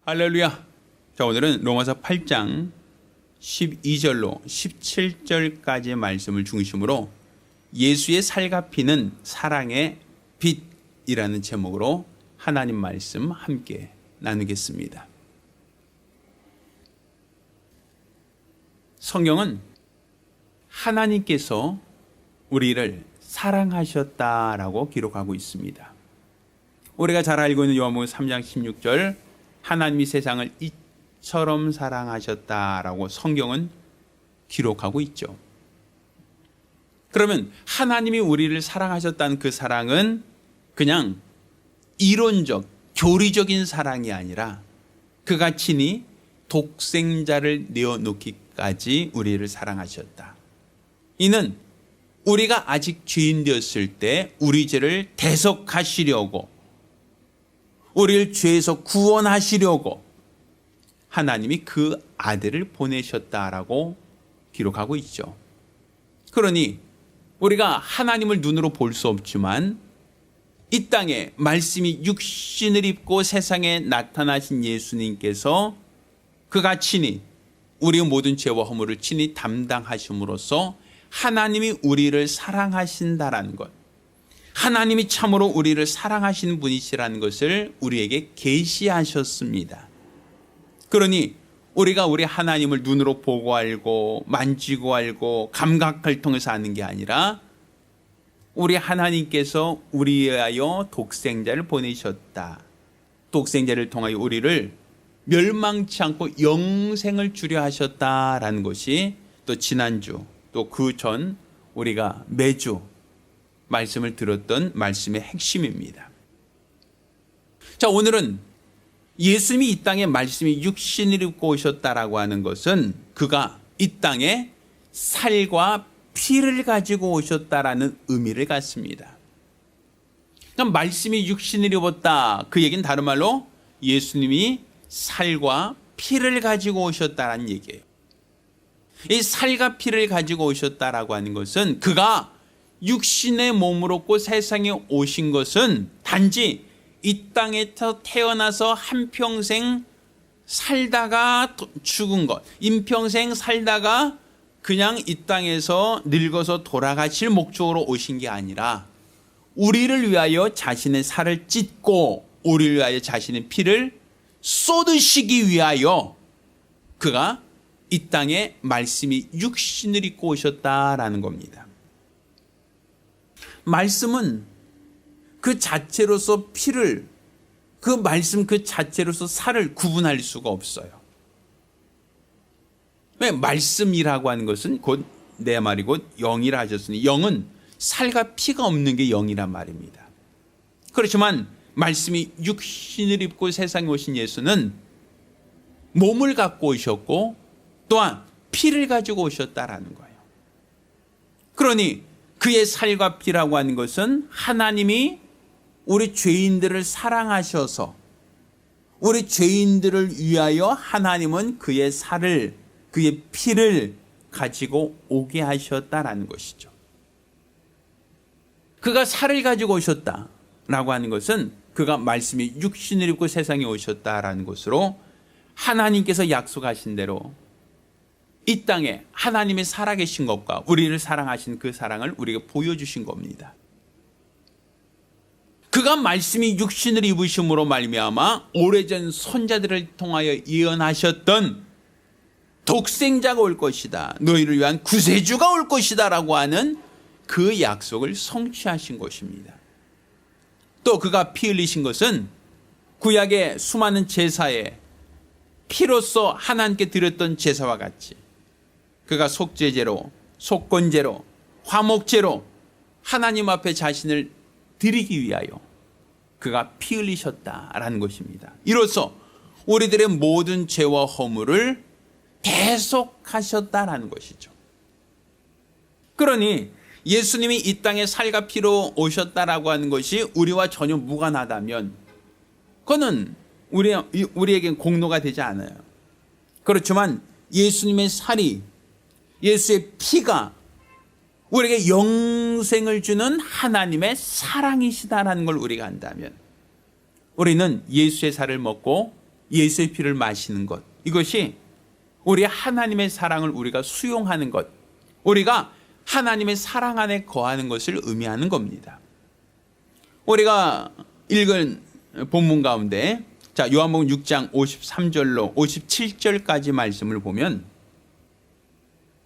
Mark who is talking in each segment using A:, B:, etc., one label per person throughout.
A: 할렐루야. 자, 오늘은 로마서 8장 12절로 17절까지의 말씀을 중심으로 예수의 살과 피는 사랑의 빛이라는 제목으로 하나님 말씀 함께 나누겠습니다. 성경은 하나님께서 우리를 사랑하셨다라고 기록하고 있습니다. 우리가 잘 알고 있는 요한복음 3장 16절 하나님이 세상을 이처럼 사랑하셨다라고 성경은 기록하고 있죠. 그러면 하나님이 우리를 사랑하셨다는 그 사랑은 그냥 이론적, 교리적인 사랑이 아니라 그가 친히 독생자를 내어놓기까지 우리를 사랑하셨다. 이는 우리가 아직 죄인 되었을 때 우리 죄를 대속하시려고, 우리를 죄에서 구원하시려고 하나님이 그 아들을 보내셨다라고 기록하고 있죠. 그러니 우리가 하나님을 눈으로 볼 수 없지만 이 땅에 말씀이 육신을 입고 세상에 나타나신 예수님께서 그가 친히 우리의 모든 죄와 허물을 친히 담당하심으로써 하나님이 우리를 사랑하신다라는 것, 하나님이 참으로 우리를 사랑하시는 분이시라는 것을 우리에게 계시하셨습니다. 그러니 우리가 우리 하나님을 눈으로 보고 알고 만지고 알고 감각을 통해서 아는 게 아니라 우리 하나님께서 우리에 하여 독생자를 보내셨다. 독생자를 통하여 우리를 멸망치 않고 영생을 주려 하셨다라는 것이 또 지난주 또 그 전 우리가 매주 말씀을 들었던 말씀의 핵심입니다. 자, 오늘은 예수님이 이 땅에 말씀이 육신을 입고 오셨다라고 하는 것은 그가 이 땅에 살과 피를 가지고 오셨다라는 의미를 갖습니다. 그러니까 말씀이 육신을 입었다, 그 얘기는 다른 말로 예수님이 살과 피를 가지고 오셨다라는 얘기예요. 이 살과 피를 가지고 오셨다라고 하는 것은 그가 육신의 몸을 얻고 세상에 오신 것은 단지 이 땅에서 태어나서 한평생 살다가 죽은 것, 인평생 살다가 그냥 이 땅에서 늙어서 돌아가실 목적으로 오신 게 아니라 우리를 위하여 자신의 살을 찢고 우리를 위하여 자신의 피를 쏟으시기 위하여 그가 이 땅에 말씀이 육신을 입고 오셨다라는 겁니다. 말씀은 그 자체로서 피를, 그 말씀 그 자체로서 살을 구분할 수가 없어요. 왜? 말씀이라고 하는 것은 곧 내 말이 곧 영이라 하셨으니 영은 살과 피가 없는 게 영이란 말입니다. 그렇지만 말씀이 육신을 입고 세상에 오신 예수는 몸을 갖고 오셨고 또한 피를 가지고 오셨다라는 거예요. 그러니 그의 살과 피라고 하는 것은 하나님이 우리 죄인들을 사랑하셔서 우리 죄인들을 위하여 하나님은 그의 살을, 그의 피를 가지고 오게 하셨다라는 것이죠. 그가 살을 가지고 오셨다라고 하는 것은 그가 말씀이 육신을 입고 세상에 오셨다라는 것으로 하나님께서 약속하신 대로 이 땅에 하나님이 살아계신 것과 우리를 사랑하신 그 사랑을 우리에게 보여주신 겁니다. 그가 말씀이 육신을 입으심으로 말미암아 오래전 선자들을 통하여 예언하셨던 독생자가 올 것이다, 너희를 위한 구세주가 올 것이다 라고 하는 그 약속을 성취하신 것입니다. 또 그가 피 흘리신 것은 구약의 수많은 제사에 피로써 하나님께 드렸던 제사와 같이 그가 속죄제로, 속건제로, 화목제로 하나님 앞에 자신을 드리기 위하여 그가 피 흘리셨다라는 것입니다. 이로써 우리들의 모든 죄와 허물을 대속하셨다라는 것이죠. 그러니 예수님이 이 땅에 살과 피로 오셨다라고 하는 것이 우리와 전혀 무관하다면 그거는 우리에겐 공로가 되지 않아요. 그렇지만 예수님의 살이, 예수의 피가 우리에게 영생을 주는 하나님의 사랑이시다라는 걸 우리가 안다면 우리는 예수의 살을 먹고 예수의 피를 마시는 것, 이것이 우리 하나님의 사랑을 우리가 수용하는 것, 우리가 하나님의 사랑 안에 거하는 것을 의미하는 겁니다. 우리가 읽은 본문 가운데 요한복음 6장 53절로 57절까지 말씀을 보면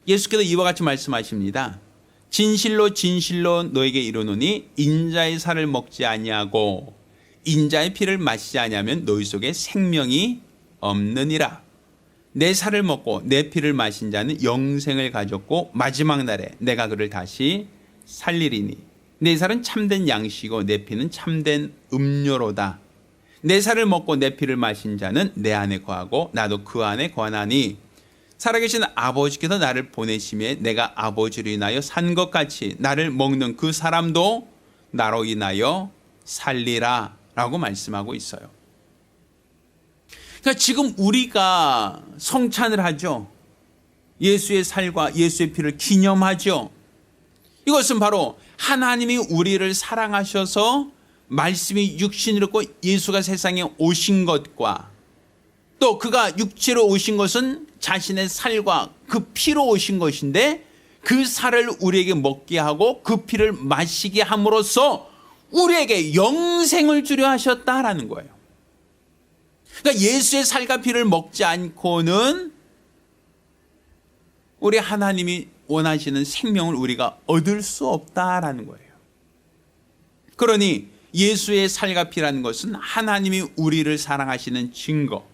A: 예수께서 이와 같이 말씀하십니다. 진실로 진실로 너에게 이르노니 인자의 살을 먹지 아니하고 인자의 피를 마시지 아니하면 너희 속에 생명이 없느니라. 내 살을 먹고 내 피를 마신 자는 영생을 가졌고 마지막 날에 내가 그를 다시 살리리니 내 살은 참된 양식이고 내 피는 참된 음료로다. 내 살을 먹고 내 피를 마신 자는 내 안에 거하고 나도 그 안에 거하나니 살아계신 아버지께서 나를 보내심에 내가 아버지로 인하여 산 것 같이 나를 먹는 그 사람도 나로 인하여 살리라 라고 말씀하고 있어요. 그러니까 지금 우리가 성찬을 하죠. 예수의 살과 예수의 피를 기념하죠. 이것은 바로 하나님이 우리를 사랑하셔서 말씀이 육신으로 입고 예수가 세상에 오신 것과 또 그가 육체로 오신 것은 자신의 살과 그 피로 오신 것인데 그 살을 우리에게 먹게 하고 그 피를 마시게 함으로써 우리에게 영생을 주려 하셨다라는 거예요. 그러니까 예수의 살과 피를 먹지 않고는 우리 하나님이 원하시는 생명을 우리가 얻을 수 없다라는 거예요. 그러니 예수의 살과 피라는 것은 하나님이 우리를 사랑하시는 증거,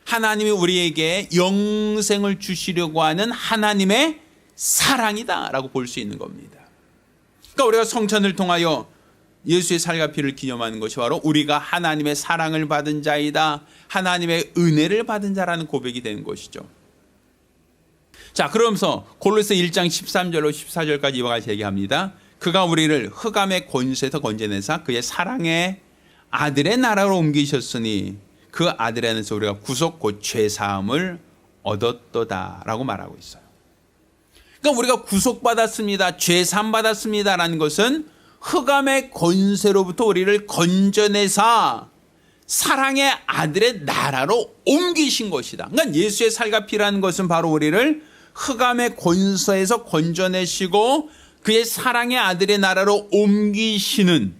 A: 하나님이 우리에게 영생을 주시려고 하는 하나님의 사랑이다라고 볼 수 있는 겁니다. 그러니까 우리가 성찬을 통하여 예수의 살과 피를 기념하는 것이 바로 우리가 하나님의 사랑을 받은 자이다, 하나님의 은혜를 받은 자라는 고백이 되는 것이죠. 자, 그러면서 골로새 1장 13절로 14절까지 이와 같이 얘기합니다. 그가 우리를 흑암의 권세에서 건져내사 그의 사랑의 아들의 나라로 옮기셨으니 그 아들 안에서 우리가 구속 곧 죄사함을 얻었도다라고 말하고 있어요. 그러니까 우리가 구속받았습니다, 죄사함 받았습니다라는 것은 흑암의 권세로부터 우리를 건져내사 사랑의 아들의 나라로 옮기신 것이다. 그러니까 예수의 살과 피라는 것은 바로 우리를 흑암의 권세에서 건져내시고 그의 사랑의 아들의 나라로 옮기시는,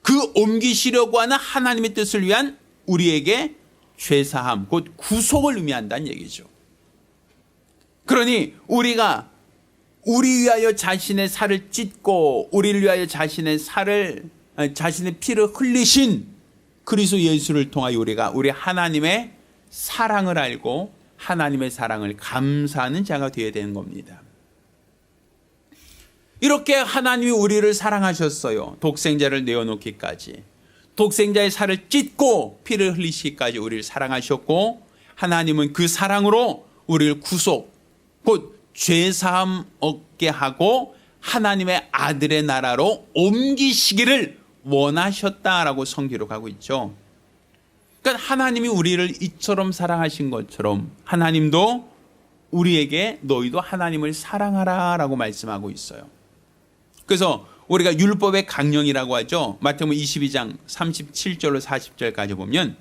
A: 그 옮기시려고 하는 하나님의 뜻을 위한 우리에게 죄사함, 곧 구속을 의미한다는 얘기죠. 그러니 우리가 우리 위하여 자신의 살을 찢고 우리를 위하여 자신의 피를 흘리신 그리스도 예수를 통하여 우리가 우리 하나님의 사랑을 알고 하나님의 사랑을 감사하는 자가 되어야 되는 겁니다. 이렇게 하나님이 우리를 사랑하셨어요. 독생자를 내어놓기까지, 독생자의 살을 찢고 피를 흘리시기까지 우리를 사랑하셨고, 하나님은 그 사랑으로 우리를 구속, 곧 죄사함 얻게 하고 하나님의 아들의 나라로 옮기시기를 원하셨다라고 성기록하고 있죠. 그러니까 하나님이 우리를 이처럼 사랑하신 것처럼 하나님도 우리에게 너희도 하나님을 사랑하라 라고 말씀하고 있어요. 그래서 우리가 율법의 강령이라고 하죠. 마태복음 22장 37절로 40절까지 보면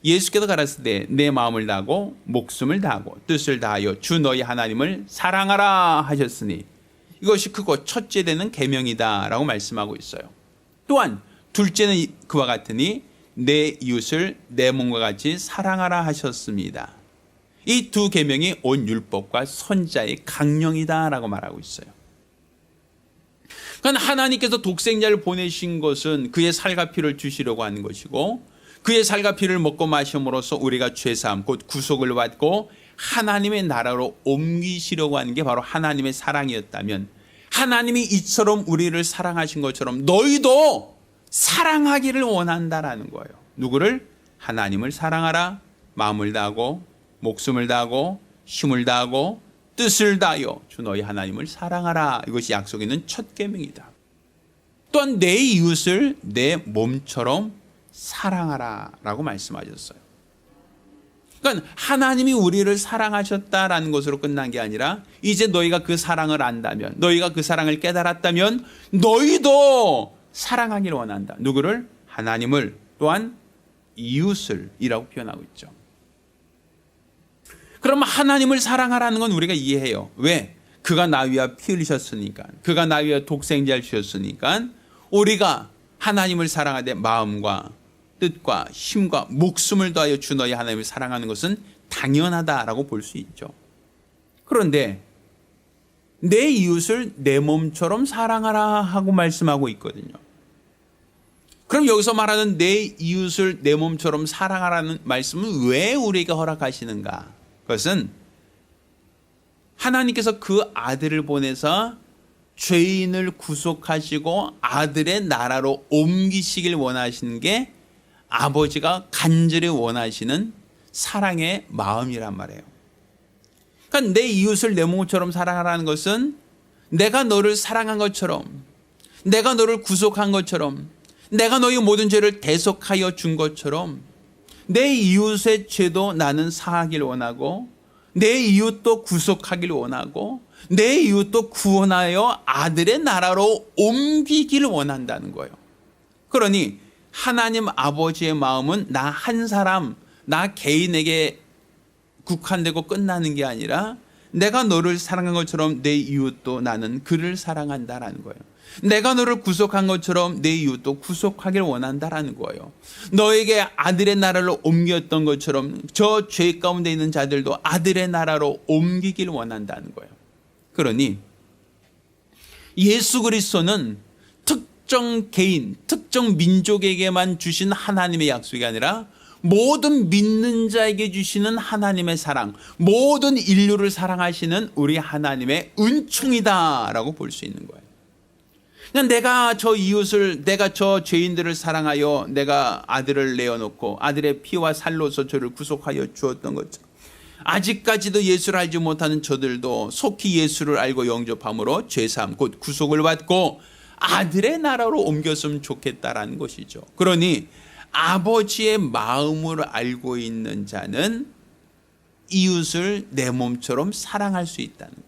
A: 예수께서 가라사대 내 마음을 다하고 목숨을 다하고 뜻을 다하여 주 너희 하나님을 사랑하라 하셨으니 이것이 크고 첫째 되는 계명이다 라고 말씀하고 있어요. 또한 둘째는 그와 같으니 내 이웃을 내 몸과 같이 사랑하라 하셨습니다. 이 두 계명이 온 율법과 선자의 강령이다 라고 말하고 있어요. 그러니까 하나님께서 독생자를 보내신 것은 그의 살과 피를 주시려고 하는 것이고, 그의 살과 피를 먹고 마심으로써 우리가 죄사함 곧 구속을 받고 하나님의 나라로 옮기시려고 하는 게 바로 하나님의 사랑이었다면, 하나님이 이처럼 우리를 사랑하신 것처럼 너희도 사랑하기를 원한다라는 거예요. 누구를? 하나님을 사랑하라. 마음을 다하고 목숨을 다하고 힘을 다하고 뜻을 다하여 주 너희 하나님을 사랑하라. 이것이 약속에 있는 첫 계명이다. 또한 내 이웃을 내 몸처럼 사랑하라 라고 말씀하셨어요. 그러니까 하나님이 우리를 사랑하셨다라는 것으로 끝난 게 아니라 이제 너희가 그 사랑을 안다면, 너희가 그 사랑을 깨달았다면 너희도 사랑하기를 원한다. 누구를? 하나님을. 또한 이웃을이라고 표현하고 있죠. 그럼 하나님을 사랑하라는 건 우리가 이해해요. 왜? 그가 나 위하여 피 흘리셨으니까, 그가 나 위하여 독생자를 주셨으니까 우리가 하나님을 사랑하되 마음과 뜻과 힘과 목숨을 다하여 주 너희 하나님을 사랑하는 것은 당연하다라고 볼 수 있죠. 그런데 내 이웃을 내 몸처럼 사랑하라 하고 말씀하고 있거든요. 그럼 여기서 말하는 내 이웃을 내 몸처럼 사랑하라는 말씀은 왜 우리에게 허락하시는가? 그것은 하나님께서 그 아들을 보내서 죄인을 구속하시고 아들의 나라로 옮기시길 원하시는 게 아버지가 간절히 원하시는 사랑의 마음이란 말이에요. 그러니까 내 이웃을 내 몸처럼 사랑하라는 것은 내가 너를 사랑한 것처럼, 내가 너를 구속한 것처럼, 내가 너의 모든 죄를 대속하여 준 것처럼 내 이웃의 죄도 나는 사하길 원하고, 내 이웃도 구속하길 원하고, 내 이웃도 구원하여 아들의 나라로 옮기길 원한다는 거예요. 그러니 하나님 아버지의 마음은 나 한 사람, 나 개인에게 국한되고 끝나는 게 아니라 내가 너를 사랑한 것처럼 내 이웃도 나는 그를 사랑한다라는 거예요. 내가 너를 구속한 것처럼 내 이웃도 구속하길 원한다라는 거예요. 너에게 아들의 나라로 옮겼던 것처럼 저 죄 가운데 있는 자들도 아들의 나라로 옮기길 원한다는 거예요. 그러니 예수 그리스도는 특정 개인, 특정 민족에게만 주신 하나님의 약속이 아니라 모든 믿는 자에게 주시는 하나님의 사랑, 모든 인류를 사랑하시는 우리 하나님의 은총이다라고 볼 수 있는 거예요. 그냥 내가 저 이웃을, 내가 저 죄인들을 사랑하여 내가 아들을 내어놓고 아들의 피와 살로서 저를 구속하여 주었던 것처럼 아직까지도 예수를 알지 못하는 저들도 속히 예수를 알고 영접함으로 죄사함 곧 구속을 받고 아들의 나라로 옮겼으면 좋겠다라는 것이죠. 그러니 아버지의 마음을 알고 있는 자는 이웃을 내 몸처럼 사랑할 수 있다는 거예요.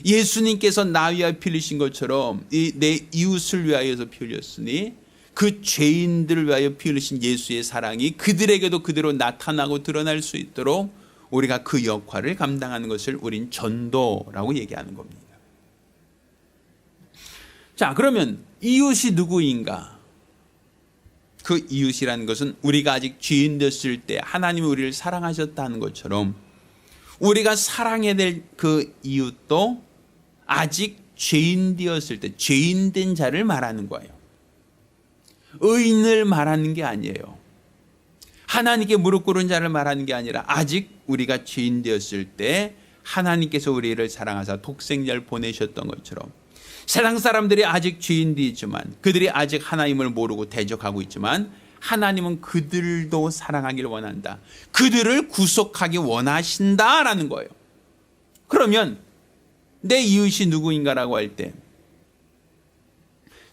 A: 예수님께서 나 위하여 피 흘리신 것처럼 내 이웃을 위하여서 피 흘렸으니 그 죄인들을 위하여 피 흘리신 예수의 사랑이 그들에게도 그대로 나타나고 드러날 수 있도록 우리가 그 역할을 감당하는 것을 우린 전도라고 얘기하는 겁니다. 자, 그러면 이웃이 누구인가? 그 이웃이라는 것은 우리가 아직 죄인 됐을 때 하나님이 우리를 사랑하셨다는 것처럼 우리가 사랑해야 될 그 이웃도 아직 죄인 되었을 때 죄인 된 자를 말하는 거예요. 의인을 말하는 게 아니에요. 하나님께 무릎 꿇은 자를 말하는 게 아니라 아직 우리가 죄인 되었을 때 하나님께서 우리를 사랑하사 독생자를 보내셨던 것처럼 세상 사람들이 아직 죄인이지만 그들이 아직 하나님을 모르고 대적하고 있지만 하나님은 그들도 사랑하기를 원한다. 그들을 구속하기 원하신다라는 거예요. 그러면 내 이웃이 누구인가라고 할 때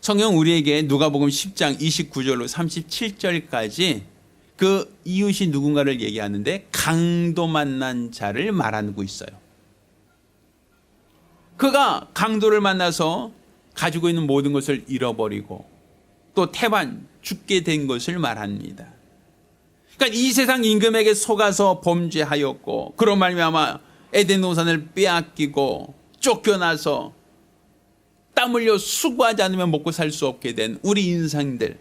A: 성경 우리에게 누가복음 10장 29절로 37절까지 그 이웃이 누군가를 얘기하는데 강도 만난 자를 말하고 있어요. 그가 강도를 만나서 가지고 있는 모든 것을 잃어버리고 또 태반 죽게 된 것을 말합니다. 그러니까 이 세상 임금에게 속아서 범죄하였고 그로 말미암아 에덴 동산을 빼앗기고 쫓겨나서 땀 흘려 수고하지 않으면 먹고 살 수 없게 된 우리 인생들,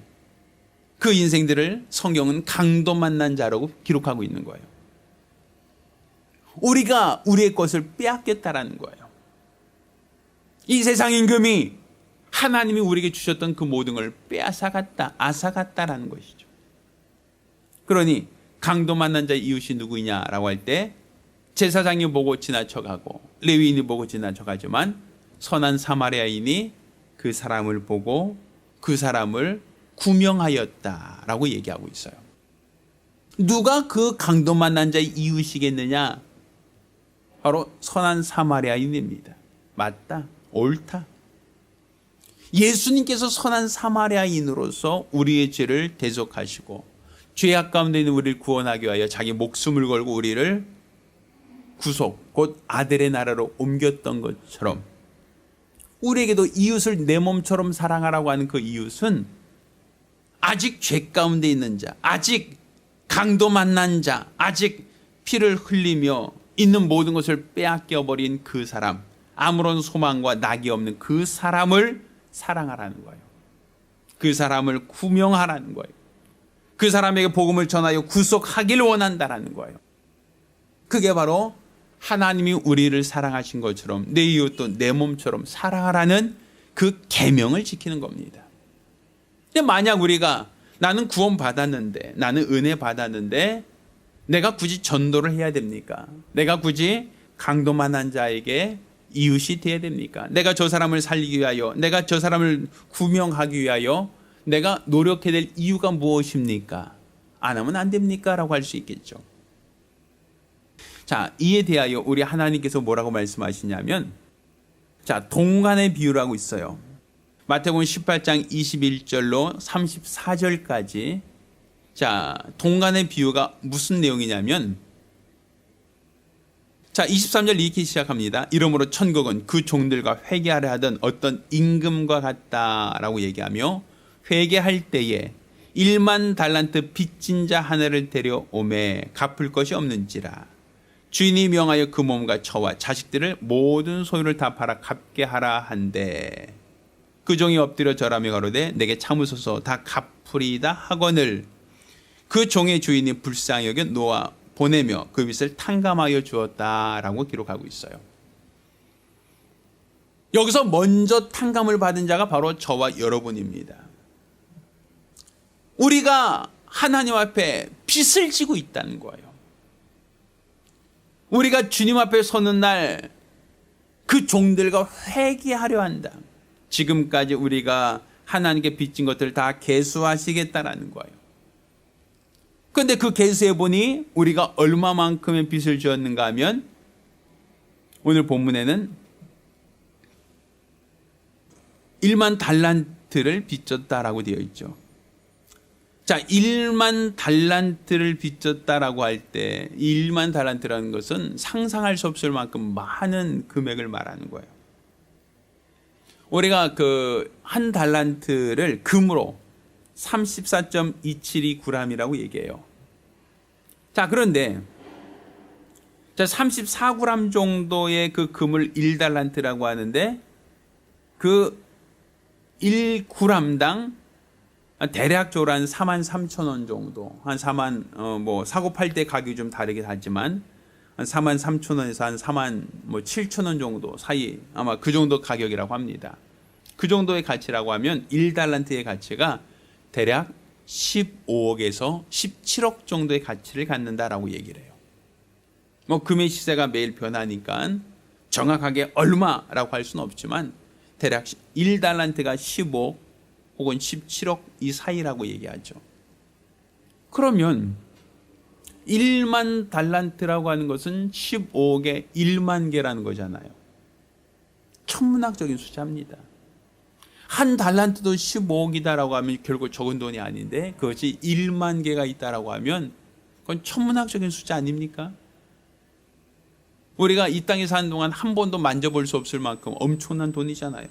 A: 그 인생들을 성경은 강도 만난 자라고 기록하고 있는 거예요. 우리가 우리의 것을 빼앗겼다라는 거예요. 이 세상 임금이 하나님이 우리에게 주셨던 그 모든 걸 빼앗아갔다, 앗아갔다라는 것이죠. 그러니 강도 만난 자의 이웃이 누구냐라고 할 때 제사장이 보고 지나쳐가고 레위인이 보고 지나쳐가지만 선한 사마리아인이 그 사람을 보고 그 사람을 구명하였다라고 얘기하고 있어요. 누가 그 강도 만난 자의 이웃이겠느냐? 바로 선한 사마리아인입니다. 맞다. 옳다. 예수님께서 선한 사마리아인으로서 우리의 죄를 대속하시고 죄악 가운데 있는 우리를 구원하기 위하여 자기 목숨을 걸고 우리를 구속, 곧 아들의 나라로 옮겼던 것처럼 우리에게도 이웃을 내 몸처럼 사랑하라고 하는 그 이웃은 아직 죄 가운데 있는 자, 아직 강도 만난 자, 아직 피를 흘리며 있는 모든 것을 빼앗겨 버린 그 사람, 아무런 소망과 낙이 없는 그 사람을 사랑하라는 거예요. 그 사람을 구명하라는 거예요. 그 사람에게 복음을 전하여 구속하기를 원한다라는 거예요. 그게 바로 하나님이 우리를 사랑하신 것처럼 내 이웃도 내 몸처럼 사랑하라는 그 계명을 지키는 겁니다. 근데 만약 우리가 나는 구원 받았는데, 나는 은혜 받았는데 내가 굳이 전도를 해야 됩니까? 내가 굳이 강도만한 자에게 이웃이 되어야 됩니까? 내가 저 사람을 살리기 위하여, 내가 저 사람을 구명하기 위하여 내가 노력해야 될 이유가 무엇입니까? 안 하면 안 됩니까? 라고 할 수 있겠죠. 자, 이에 대하여 우리 하나님께서 뭐라고 말씀하시냐면, 자, 동간의 비유라고 있어요. 마태복음 18장 21절로 34절까지. 자, 동간의 비유가 무슨 내용이냐면, 자, 23절 이렇게 시작합니다. 이러므로 천국은 그 종들과 회개하려 하던 어떤 임금과 같다라고 얘기하며, 회개할 때에 1만 달란트 빚진 자 하나를 데려오매 갚을 것이 없는지라. 주인이 명하여 그 몸과 처와 자식들을 모든 소유를 다 팔아 갚게 하라 한데, 그 종이 엎드려 절하며 가로되 내게 참으소서 다 갚으리이다 하거늘 그 종의 주인이 불쌍히 여겨 놓아 보내며 그 빚을 탕감하여 주었다라고 기록하고 있어요. 여기서 먼저 탕감을 받은 자가 바로 저와 여러분입니다. 우리가 하나님 앞에 빚을 지고 있다는 거예요. 우리가 주님 앞에 서는 날 그 종들과 회개하려 한다. 지금까지 우리가 하나님께 빚진 것들을 다 계수하시겠다라는 거예요. 그런데 그 계수해 보니 우리가 얼마만큼의 빚을 지었는가 하면 오늘 본문에는 1만 달란트를 빚졌다라고 되어 있죠. 자, 1만 달란트를 빚졌다라고 할 때 1만 달란트라는 것은 상상할 수 없을 만큼 많은 금액을 말하는 거예요. 우리가 그 한 달란트를 금으로 34.272g이라고 얘기해요. 자, 그런데 자, 34g 정도의 그 금을 1달란트라고 하는데 그 1g당 대략적으로 한 43,000원 정도, 한 4만, 뭐 사고 팔 때 가격이 좀 다르긴 하지만 한 43,000원에서 한 47,000원 정도 사이, 아마 그 정도 가격이라고 합니다. 그 정도의 가치라고 하면 1달란트의 가치가 대략 15억에서 17억 정도의 가치를 갖는다라고 얘기를 해요. 뭐 금의 시세가 매일 변하니까 정확하게 얼마라고 할 수는 없지만 대략 1달란트가 15억 혹은 17억 이 사이라고 얘기하죠. 그러면 1만 달란트라고 하는 것은 15억에 1만 개라는 거잖아요. 천문학적인 숫자입니다. 한 달란트도 15억이다라고 하면 결국 적은 돈이 아닌데 그것이 1만 개가 있다라고 하면 그건 천문학적인 숫자 아닙니까? 우리가 이 땅에 사는 동안 한 번도 만져볼 수 없을 만큼 엄청난 돈이잖아요.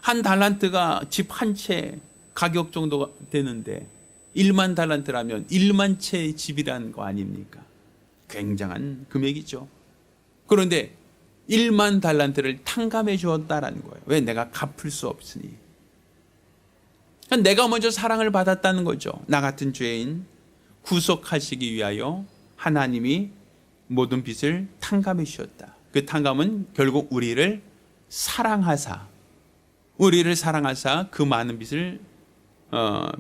A: 한 달란트가 집 한 채 가격 정도가 되는데 1만 달란트라면 1만 채의 집이라는 거 아닙니까? 굉장한 금액이죠. 그런데 1만 달란트를 탕감해 주었다라는 거예요. 왜? 내가 갚을 수 없으니. 내가 먼저 사랑을 받았다는 거죠. 나 같은 죄인 구속하시기 위하여 하나님이 모든 빚을 탕감해 주셨다. 그 탕감은 결국 우리를 사랑하사 그 많은 빚을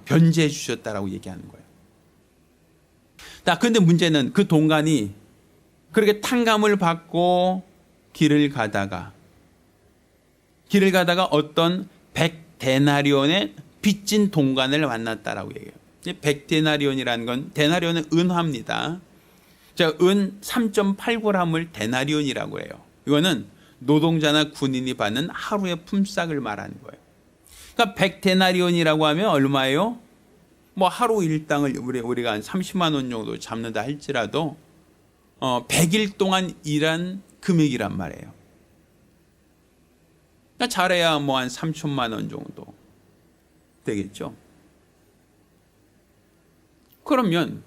A: 변제해 주셨다라고 얘기하는 거예요. 그런데 문제는 그 동간이 그렇게 탕감을 받고 길을 가다가 어떤 100데나리온의 빚진 동간을 만났다라고 얘기해요. 100데나리온이라는 건, 데나리온은 은화입니다. 자, 은 3.8g을 데나리온이라고 해요. 이거는 노동자나 군인이 받는 하루의 품삯을 말하는 거예요. 그러니까 100데나리온이라고 하면 얼마예요? 뭐 하루 일당을 우리가 한 30만 원 정도 잡는다 할지라도 100일 동안 일한 금액이란 말이에요. 그러니까 잘해야 뭐 한 3천만 원 정도 되겠죠. 그러면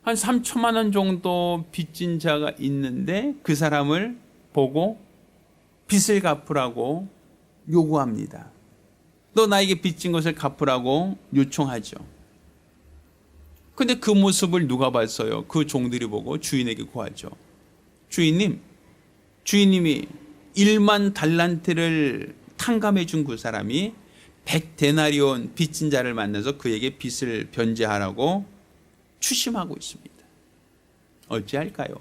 A: 한 3천만 원 정도 빚진 자가 있는데 그 사람을 보고 빚을 갚으라고 요구합니다. 너 나에게 빚진 것을 갚으라고 요청하죠. 근데 그 모습을 누가 봤어요? 그 종들이 보고 주인에게 고하죠. 주인님이 1만 달란트를 탕감해 준 그 사람이 100데나리온 빚진 자를 만나서 그에게 빚을 변제하라고 추심하고 있습니다. 어찌할까요?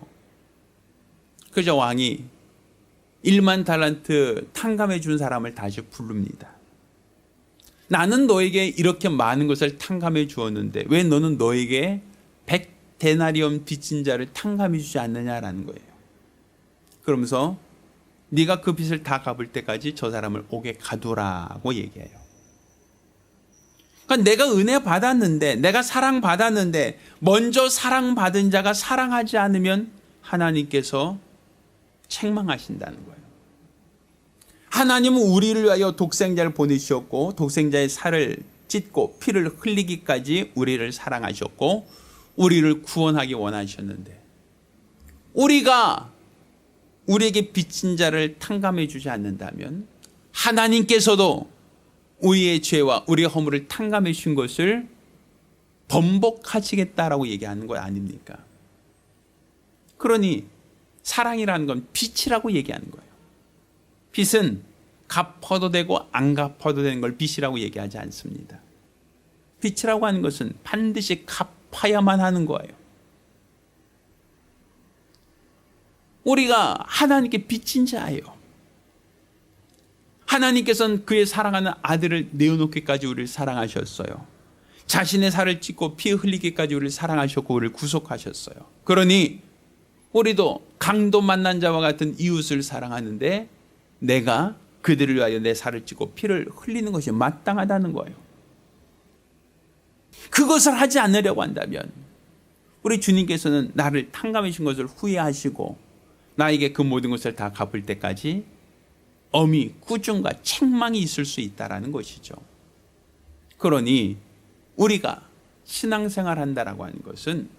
A: 그저 왕이 1만 달란트 탕감해 준 사람을 다시 부릅니다. 나는 너에게 이렇게 많은 것을 탕감해 주었는데 왜 너는 너에게 100데나리온 빚진 자를 탕감해 주지 않느냐라는 거예요. 그러면서 네가 그 빚을 다 갚을 때까지 저 사람을 옥에 가두라고 얘기해요. 그러니까 내가 은혜 받았는데, 내가 사랑 받았는데 먼저 사랑받은 자가 사랑하지 않으면 하나님께서 책망하신다는 거예요. 하나님은 우리를 위하여 독생자를 보내주셨고 독생자의 살을 찢고 피를 흘리기까지 우리를 사랑하셨고 우리를 구원하기 원하셨는데, 우리가 우리에게 빚진 자를 탕감해 주지 않는다면 하나님께서도 우리의 죄와 우리의 허물을 탕감해 주신 것을 번복하시겠다라고 얘기하는 거 아닙니까? 그러니 사랑이라는 건 빚이라고 얘기하는 거예요. 빚은 갚아도 되고 안 갚아도 되는 걸 빚이라고 얘기하지 않습니다. 빚이라고 하는 것은 반드시 갚아야만 하는 거예요. 우리가 하나님께 빚진 자예요. 하나님께서는 그의 사랑하는 아들을 내어놓기까지 우리를 사랑하셨어요. 자신의 살을 찢고 피 흘리기까지 우리를 사랑하셨고 우리를 구속하셨어요. 그러니 우리도 강도 만난 자와 같은 이웃을 사랑하는데 내가 그들을 위하여 내 살을 찢고 피를 흘리는 것이 마땅하다는 거예요. 그것을 하지 않으려고 한다면 우리 주님께서는 나를 탕감해 주신 것을 후회하시고 나에게 그 모든 것을 다 갚을 때까지 엄히 꾸중과 책망이 있을 수 있다는 것이죠. 그러니 우리가 신앙생활 한다라고 하는 것은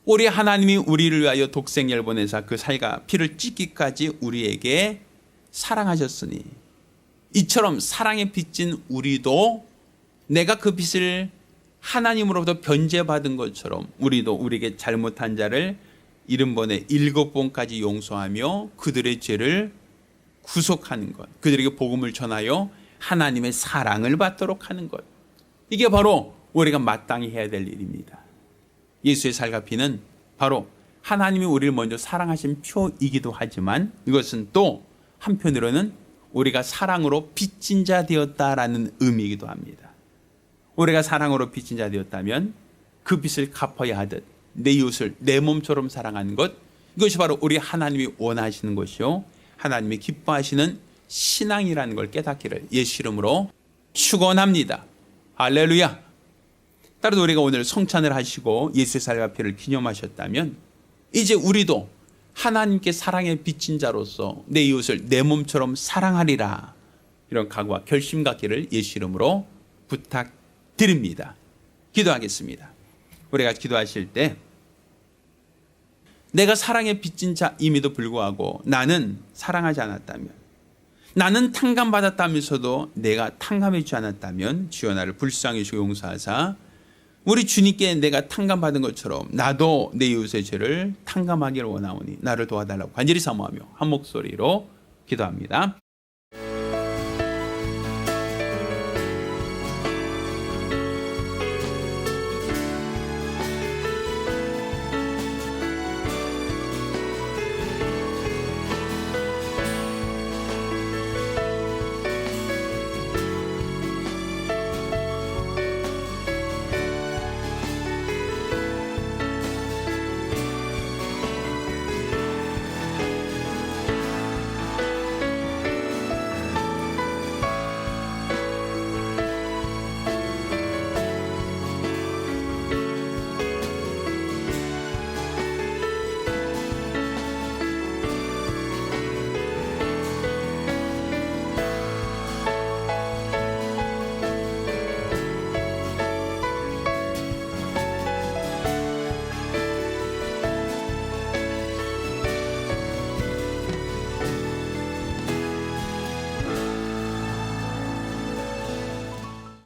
A: 우리 하나님이 우리를 위하여 독생자를 보내사 그 살과 피를 찢기까지 우리에게 사랑하셨으니 이처럼 사랑에 빚진 우리도 내가 그 빚을 하나님으로부터 변제받은 것처럼 우리도 우리에게 잘못한 자를 70번에 7번까지 용서하며 그들의 죄를 구속하는 것, 그들에게 복음을 전하여 하나님의 사랑을 받도록 하는 것, 이게 바로 우리가 마땅히 해야 될 일입니다. 예수의 살과 피는 바로 하나님이 우리를 먼저 사랑하신 표이기도 하지만 이것은 또 한편으로는 우리가 사랑으로 빚진 자 되었다라는 의미이기도 합니다. 우리가 사랑으로 빚진 자 되었다면 그 빚을 갚아야 하듯 내 이웃을 내 몸처럼 사랑하는 것, 이것이 바로 우리 하나님이 원하시는 것이요 하나님이 기뻐하시는 신앙이라는 걸 깨닫기를 예수 이름으로 축원합니다. 할렐루야. 따라서 우리가 오늘 성찬을 하시고 예수의 살과 피를 기념하셨다면 이제 우리도 하나님께 사랑에 빚진 자로서 내 이웃을 내 몸처럼 사랑하리라, 이런 각오와 결심 갖기를 예수 이름으로 부탁드립니다. 기도하겠습니다. 우리가 기도하실 때 내가 사랑에 빚진 자임에도 불구하고 나는 사랑하지 않았다면, 나는 탕감받았다면서도 내가 탕감해 주지 않았다면 주여 나를 불쌍히 여기시고 용서하사 우리 주님께 내가 탕감받은 것처럼 나도 내 이웃의 죄를 탕감하기를 원하오니 나를 도와달라고 간절히 사모하며 한 목소리로 기도합니다.